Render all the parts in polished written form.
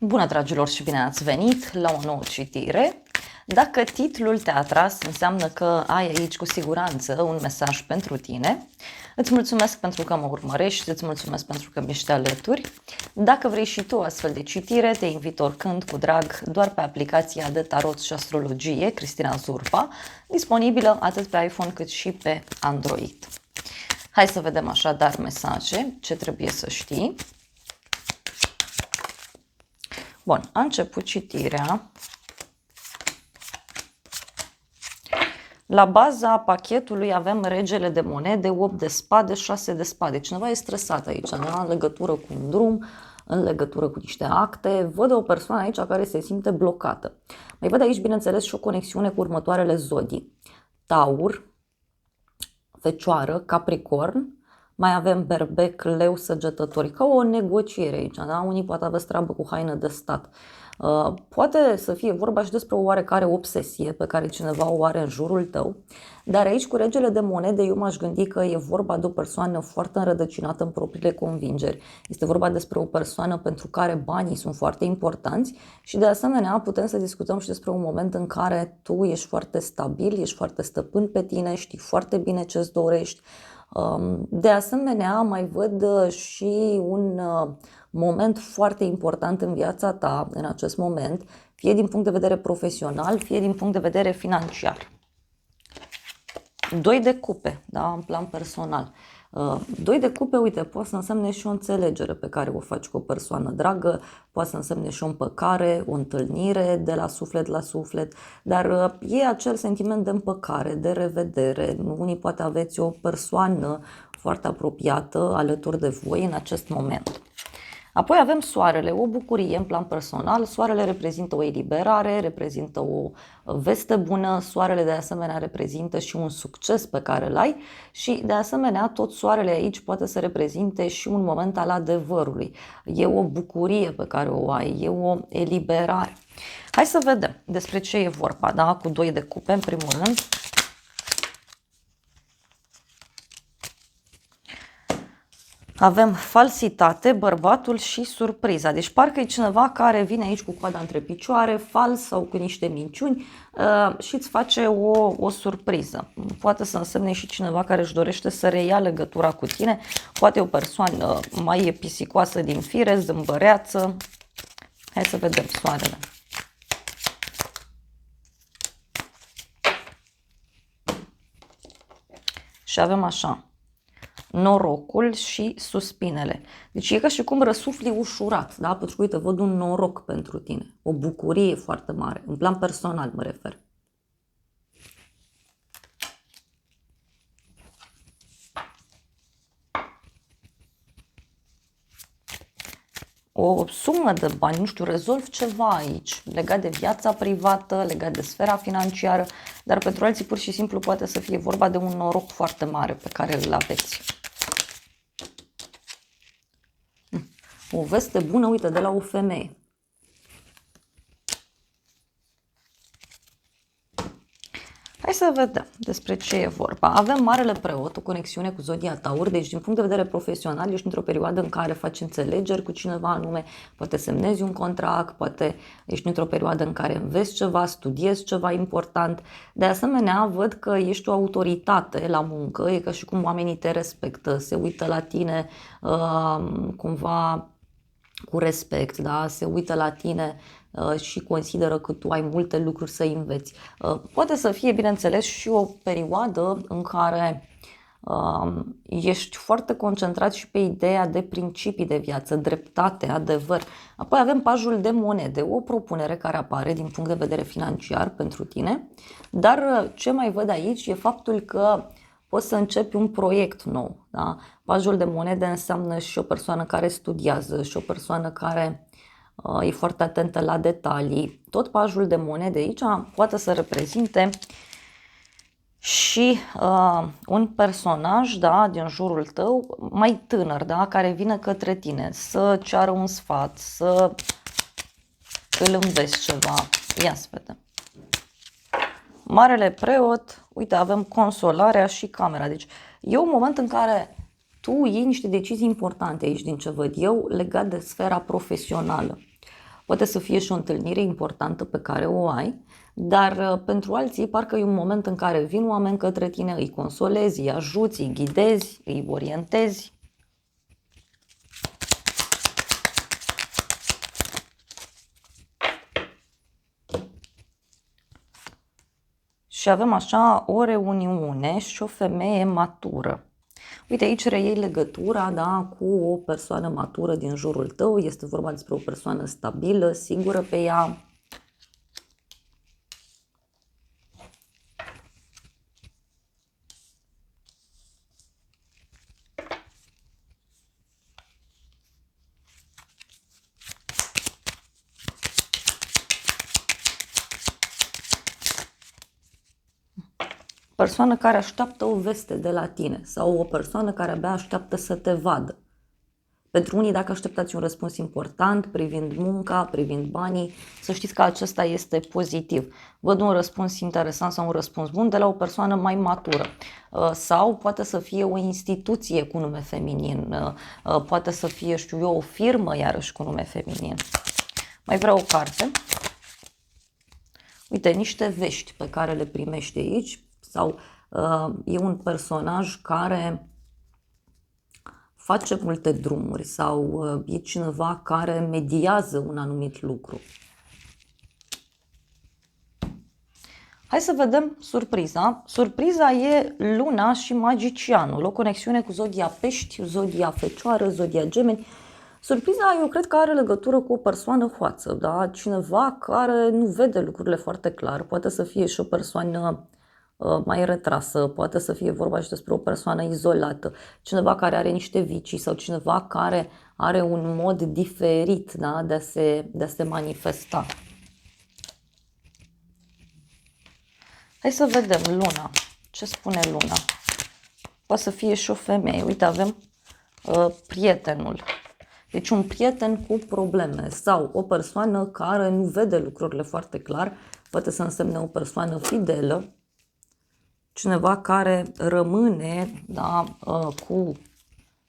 Bună, dragilor, și bine ați venit la o nouă citire. Dacă titlul te-a atras, înseamnă că ai aici cu siguranță un mesaj pentru tine. Îți mulțumesc pentru că mă urmărești, îți mulțumesc pentru că mi-ești alături. Dacă vrei și tu astfel de citire, te invit oricând cu drag doar pe aplicația de tarot și astrologie Cristina Zurba, disponibilă atât pe iPhone cât și pe Android. Hai să vedem așadar mesaje, ce trebuie să știi. Bun, a început citirea. La baza pachetului avem regele de monede, 8 de spade, 6 de spade. Cineva e stresat aici, da? În legătură cu un drum, în legătură cu niște acte. Văd o persoană aici care se simte blocată. Mai văd aici, bineînțeles, și o conexiune cu următoarele zodii. Taur, Fecioară, Capricorn. Mai avem Berbec, Leu, Săgetători, ca o negociere aici, da? Unii poate aveți treabă cu haină de stat. Poate să fie vorba și despre o oarecare obsesie pe care cineva o are în jurul tău, dar aici cu regele de monede eu m-aș gândi că e vorba de o persoană foarte înrădăcinată în propriile convingeri. Este vorba despre o persoană pentru care banii sunt foarte importanți și de asemenea putem să discutăm și despre un moment în care tu ești foarte stabil, ești foarte stăpân pe tine, știi foarte bine ce îți dorești. De asemenea, mai văd și un moment foarte important în viața ta în acest moment, fie din punct de vedere profesional, fie din punct de vedere financiar. 2 de cupe, da, în plan personal. 2 de cupe, uite, poate să însemne și o înțelegere pe care o faci cu o persoană dragă, poate să însemne și o împăcare, o întâlnire de la suflet la suflet, dar e acel sentiment de împăcare, de revedere. Unii poate aveți o persoană foarte apropiată alături de voi în acest moment. Apoi avem soarele, o bucurie în plan personal. Soarele reprezintă o eliberare, reprezintă o veste bună, soarele de asemenea reprezintă și un succes pe care îl ai și de asemenea tot soarele aici poate să reprezinte și un moment al adevărului. E o bucurie pe care o ai, e o eliberare. Hai să vedem despre ce e vorba, da? Cu 2 de cupe în primul rând. Avem falsitate, bărbatul și surpriza. Deci parcă e cineva care vine aici cu coada între picioare, fals sau cu niște minciuni și îți face o surpriză. Poate să însemne și cineva care își dorește să reia legătura cu tine. Poate o persoană mai pisicoasă din fire, zâmbăreață. Hai să vedem soarele. Și avem așa. Norocul și suspinele. Deci e ca și cum răsufli ușurat, da? Pentru că, uite, văd un noroc pentru tine. O bucurie foarte mare. În plan personal mă refer. O sumă de bani, nu știu, rezolvi ceva aici, legat de viața privată, legat de sfera financiară, dar pentru alții pur și simplu poate să fie vorba de un noroc foarte mare pe care îl aveți. O veste bună, uite, de la o femeie. Hai să vedem despre ce e vorba. Avem Marele Preot, o conexiune cu zodia Taur, deci din punct de vedere profesional ești într-o perioadă în care faci înțelegeri cu cineva anume, poate semnezi un contract, poate ești într-o perioadă în care înveți ceva, studiezi ceva important. De asemenea, văd că ești o autoritate la muncă, e ca și cum oamenii te respectă, se uită la tine cumva cu respect, da? Se uită la tine și consideră că tu ai multe lucruri să înveți. Poate să fie, bineînțeles, și o perioadă în care ești foarte concentrat și pe ideea de principii de viață, dreptate, adevăr. Apoi avem Pajul de monede, o propunere care apare din punct de vedere financiar pentru tine, dar ce mai văd aici e faptul că poți să începi un proiect nou. Da? Pajul de monede înseamnă și o persoană care studiază și o persoană care e foarte atentă la detalii. Tot pajul de monede aici poate să reprezinte și un personaj, da, din jurul tău mai tânăr, da, care vine către tine să ceară un sfat, să îl înveți ceva. Ia să vedem. Marele Preot, uite, avem consolarea și camera. Deci e un moment în care tu iei niște decizii importante aici din ce văd eu legat de sfera profesională. Poate să fie și o întâlnire importantă pe care o ai, dar pentru alții parcă e un moment în care vin oameni către tine, îi consolezi, îi ajuți, îi ghidezi, îi orientezi. Și avem așa o reuniune și o femeie matură. Uite, aici reiei legătura, da, cu o persoană matură din jurul tău. Este vorba despre o persoană stabilă, sigură pe ea. Persoană care așteaptă o veste de la tine sau o persoană care abia așteaptă să te vadă. Pentru unii, dacă așteptați un răspuns important privind munca, privind banii, să știți că acesta este pozitiv. Văd un răspuns interesant sau un răspuns bun de la o persoană mai matură. Sau poate să fie o instituție cu nume feminin, poate să fie, știu eu, o firmă iarăși cu nume feminin. Mai vreau o carte. Uite, niște vești pe care le primești aici. Sau e un personaj care face multe drumuri sau e cineva care mediază un anumit lucru. Hai să vedem surpriza. Surpriza e Luna și Magicianul, o conexiune cu zodia Pești, zodia Fecioară, zodia Gemeni. Surpriza, eu cred că are legătură cu o persoană hoață, da? Cineva care nu vede lucrurile foarte clar. Poate să fie și o persoană mai retrasă, poate să fie vorba și despre o persoană izolată, cineva care are niște vicii sau cineva care are un mod diferit, da, de a se manifesta. Hai să vedem Luna. Ce spune Luna? Poate să fie și o femeie. Uite, avem prietenul. Deci un prieten cu probleme sau o persoană care nu vede lucrurile foarte clar, poate să însemne o persoană fidelă, cineva care rămâne, da, cu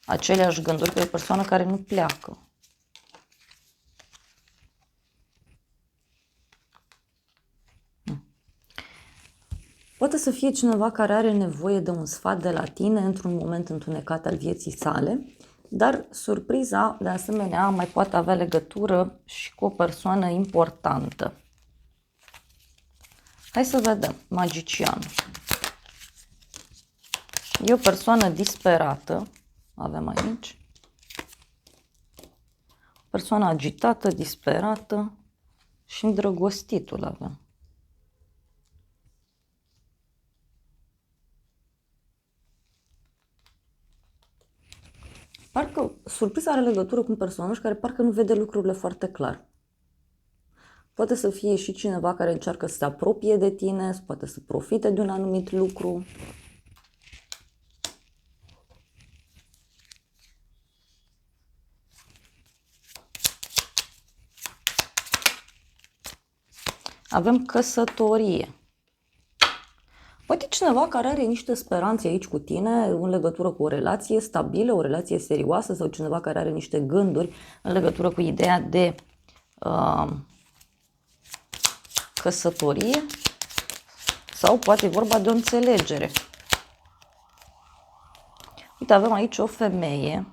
aceleași gânduri, că e o persoană care nu pleacă. Poate să fie cineva care are nevoie de un sfat de la tine într-un moment întunecat al vieții sale, dar surpriza, de asemenea, mai poate avea legătură și cu o persoană importantă. Hai să vedem, Magicianul. E o persoană disperată, avem aici. O persoană agitată, disperată și îndrăgostitul avem. Parcă surpriza are legătură cu un personaj care parcă nu vede lucrurile foarte clar. Poate să fie și cineva care încearcă să se apropie de tine, poate să profite de un anumit lucru. Avem căsătorie. Poate cineva care are niște speranțe aici cu tine în legătură cu o relație stabilă, o relație serioasă sau cineva care are niște gânduri în legătură cu ideea de căsătorie sau poate e vorba de o înțelegere. Uite, avem aici o femeie,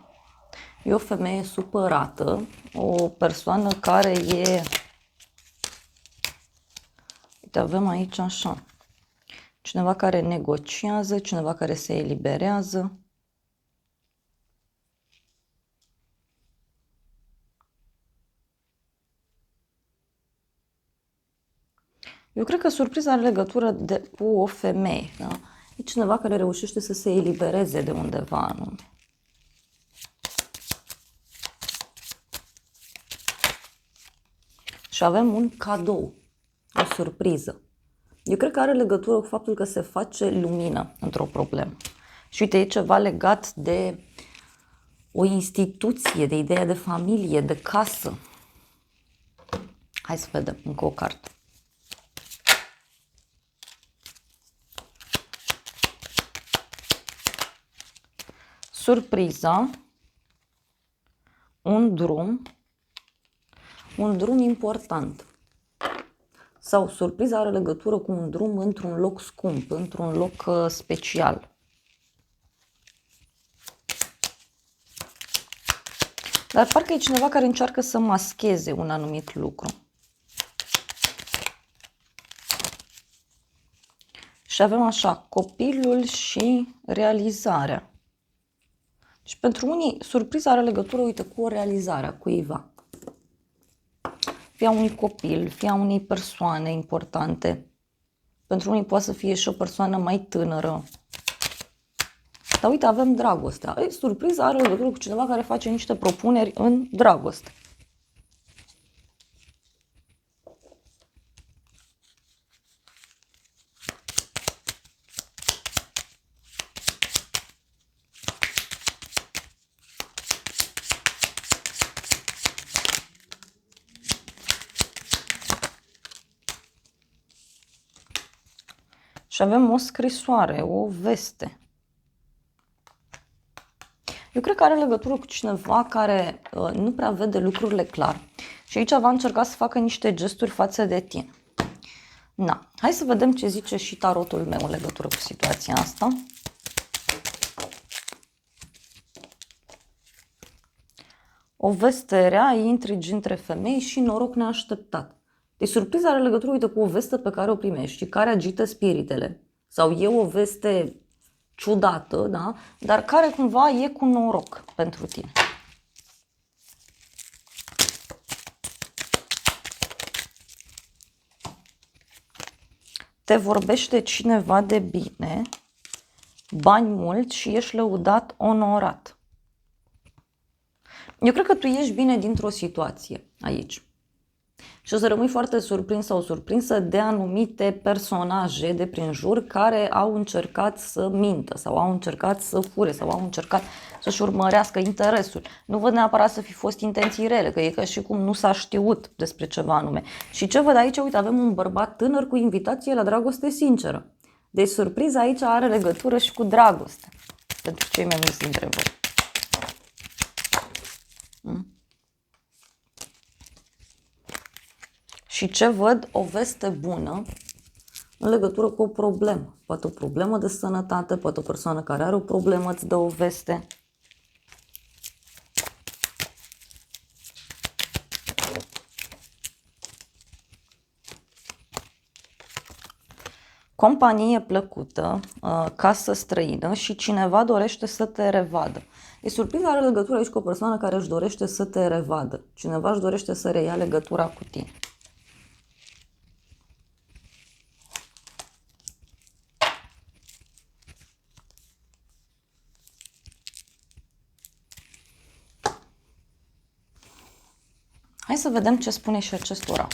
e o femeie supărată, o persoană care e... Uite, avem aici așa, cineva care negociază, cineva care se eliberează. Eu cred că surpriza are legătură cu o femeie. Da? E cineva care reușește să se elibereze de undeva anume. Și avem un cadou, o surpriză. Eu cred că are legătură cu faptul că se face lumină într-o problemă. Și uite, e ceva legat de o instituție, de ideea de familie, de casă. Hai să vedem încă o carte. Surpriza, un drum, un drum important. Sau surpriza are legătură cu un drum într-un loc scump, într-un loc special. Dar parcă e cineva care încearcă să mascheze un anumit lucru. Și avem așa, copilul și realizarea. Și pentru unii, surpriza are legătură, uite, cu o realizare a cuiva. Fie a unui copil, fie a unei persoane importante. Pentru unii poate să fie și o persoană mai tânără. Dar uite, avem dragostea. Surpriza are legătură cu cineva care face niște propuneri în dragoste. Și avem o scrisoare, o veste. Eu cred că are legătură cu cineva care nu prea vede lucrurile clar. Și aici va încerca să facă niște gesturi față de tine. Na, hai să vedem ce zice și tarotul meu în legătură cu situația asta. O veste rea, intrigi între femei și noroc neașteptat. Deci surpriza are legătură, uite, cu o veste pe care o primești și care agită spiritele. Sau e o veste ciudată, da? Dar care cumva e cu noroc pentru tine. Te vorbește cineva de bine, bani mulți și ești lăudat, onorat. Eu cred că tu ieși bine dintr-o situație aici. Și o să rămâi foarte surprins sau surprinsă de anumite personaje de prin jur care au încercat să mintă sau au încercat să fure sau au încercat să-și urmărească interesul. Nu văd neapărat să fi fost intenții rele, că e ca și cum nu s-a știut despre ceva anume. Și ce văd aici? Uite, avem un bărbat tânăr cu invitație la dragoste sinceră. Deci surpriza aici are legătură și cu dragoste. Pentru cei mai mulți dintre voi. Și ce văd? O veste bună în legătură cu o problemă. Poate o problemă de sănătate, poate o persoană care are o problemă îți dă o veste. Companie plăcută, casă străină și cineva dorește să te revadă. E surpriza are legătură aici cu o persoană care își dorește să te revadă. Cineva își dorește să reia legătura cu tine. Hai să vedem ce spune și acest orac.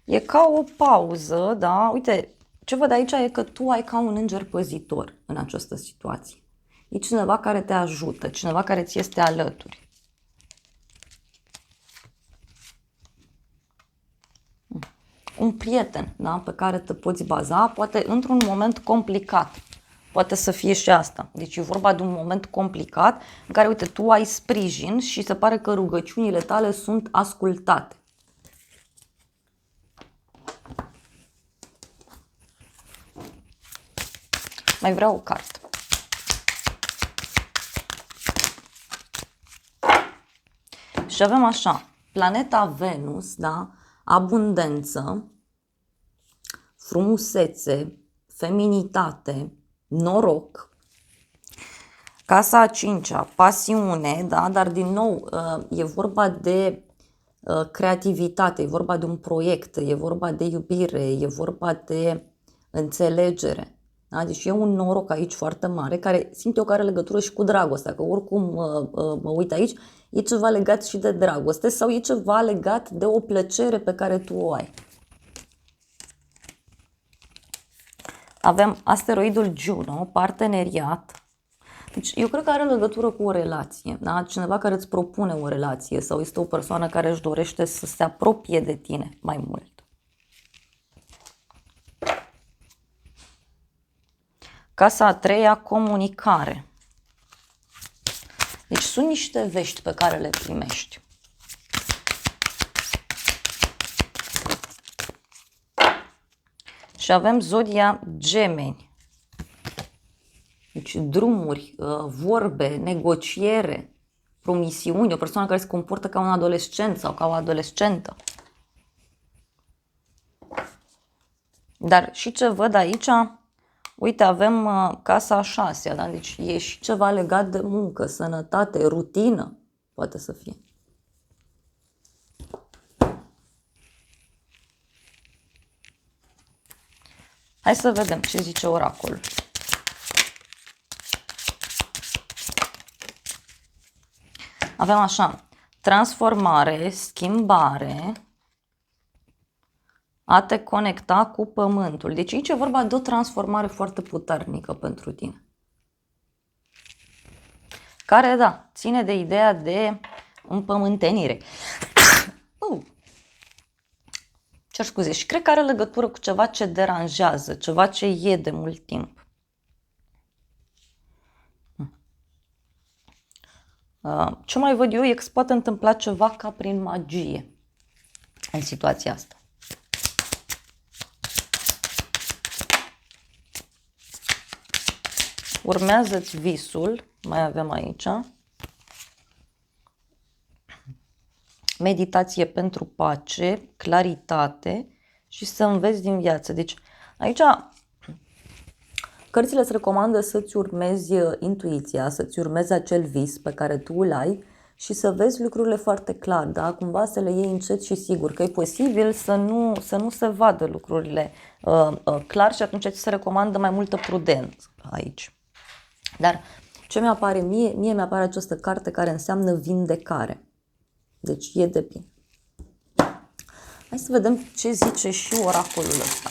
E ca o pauză, da? Uite, ce văd aici e că tu ai ca un înger păzitor în această situație. E cineva care te ajută, cineva care ți este alături. Un prieten, da? Pe care te poți baza, poate într-un moment complicat. Poate să fie și asta. Deci e vorba de un moment complicat în care, uite, tu ai sprijin și se pare că rugăciunile tale sunt ascultate. Mai vreau o carte. Și avem așa, planeta Venus, da? Abundență, frumusețe, feminitate, noroc. Casa a cincea, pasiune, da? Dar din nou e vorba de creativitate, e vorba de un proiect, e vorba de iubire, e vorba de înțelegere. Da? Deci e un noroc aici foarte mare, care simt eu că are legătură și cu dragostea, că oricum mă uit aici, e ceva legat și de dragoste sau e ceva legat de o plăcere pe care tu o ai. Avem asteroidul Juno, parteneriat. Deci eu cred că are legătură cu o relație, da? Cineva care îți propune o relație sau este o persoană care își dorește să se apropie de tine mai mult. Casa a treia, comunicare. Deci sunt niște vești pe care le primești. Și avem zodia Gemeni. Deci drumuri, vorbe, negociere, promisiuni, o persoană care se comportă ca un adolescent sau ca o adolescentă. Dar și ce văd aici, uite, avem casa a 6-a, da? Deci e și ceva legat de muncă, sănătate, rutină, poate să fie. Hai să vedem ce zice oracolul. Avem așa, transformare, schimbare, a te conecta cu pământul. Deci aici e vorba de o transformare foarte puternică pentru tine. Care, da, ține de ideea de împământenire. Cer scuze, și cred că are legătură cu ceva ce deranjează, ceva ce e de mult timp. Ce mai văd eu e că se poate întâmpla ceva ca prin magie în situația asta. Urmează-ți visul, mai avem aici. Meditație pentru pace, claritate și să înveți din viață. Deci aici cărțile îți recomandă să-ți urmezi intuiția, să-ți urmezi acel vis pe care tu îl ai și să vezi lucrurile foarte clar, da? Cumva să le iei încet și sigur, că e posibil să nu se vadă lucrurile clar și atunci ți se recomandă mai multă prudență aici. Dar ce mi-apare mie mi-apare această carte care înseamnă vindecare. Deci e de bine. Hai să vedem ce zice și oracolul ăsta.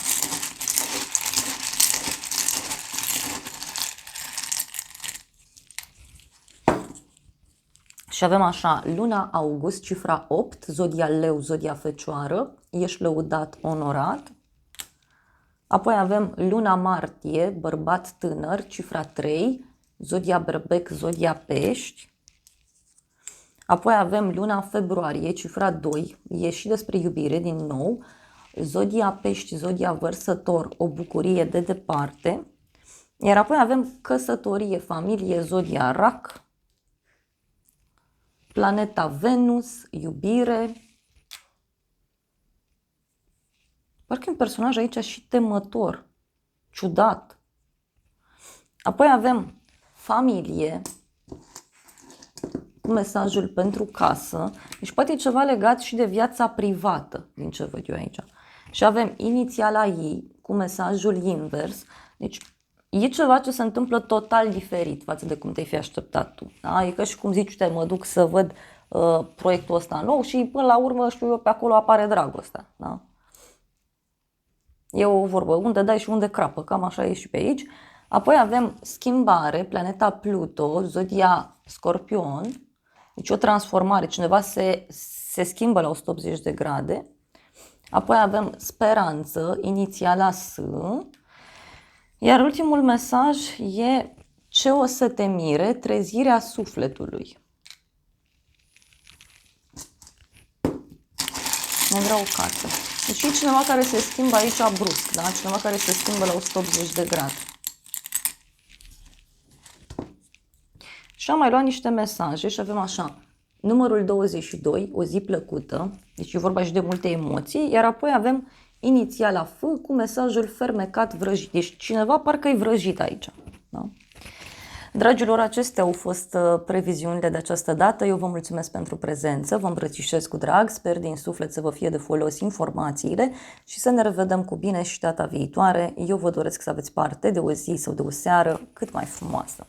Și avem așa, luna august, cifra 8, zodia leu, zodia fecioară, ești lăudat, onorat. Apoi avem luna martie, bărbat tânăr, cifra 3, zodia berbec, zodia pești. Apoi avem luna februarie, cifra 2, e și despre iubire din nou, zodia pești, zodia vărsător, o bucurie de departe. Iar apoi avem căsătorie, familie, zodia rac, planeta Venus, iubire. Parcă e un personaj aici și temător, ciudat. Apoi avem familie, cu mesajul pentru casă. Deci poate e ceva legat și de viața privată, din ce văd eu aici. Și avem inițiala I, cu mesajul invers. Deci e ceva ce se întâmplă total diferit față de cum te-ai fi așteptat tu. Da? E ca și cum zici, uite, mă duc să văd proiectul ăsta nou și până la urmă, știu eu, pe acolo apare dragostea. Da? E o vorbă, unde dai și unde crapă, cam așa e și pe aici. Apoi avem schimbare, planeta Pluto, zodia Scorpion, deci o transformare, cineva se schimbă la 180 de grade. Apoi avem speranță, inițiala S. Iar ultimul mesaj e ce o să te mire, trezirea sufletului. Nu vreau o carte. Deci e cineva care se schimbă aici brusc, da? Cineva care se schimbă la 180 de grade. Și am mai luat niște mesaje și avem așa, numărul 22, o zi plăcută, deci e vorba și de multe emoții, iar apoi avem inițiala F cu mesajul fermecat, vrăjit. Deci cineva parcă e vrăjit aici. Da? Dragilor, acestea au fost previziunile de această dată. Eu vă mulțumesc pentru prezență, vă îmbrățișez cu drag, sper din suflet să vă fie de folos informațiile și să ne revedem cu bine și data viitoare. Eu vă doresc să aveți parte de o zi sau de o seară cât mai frumoasă.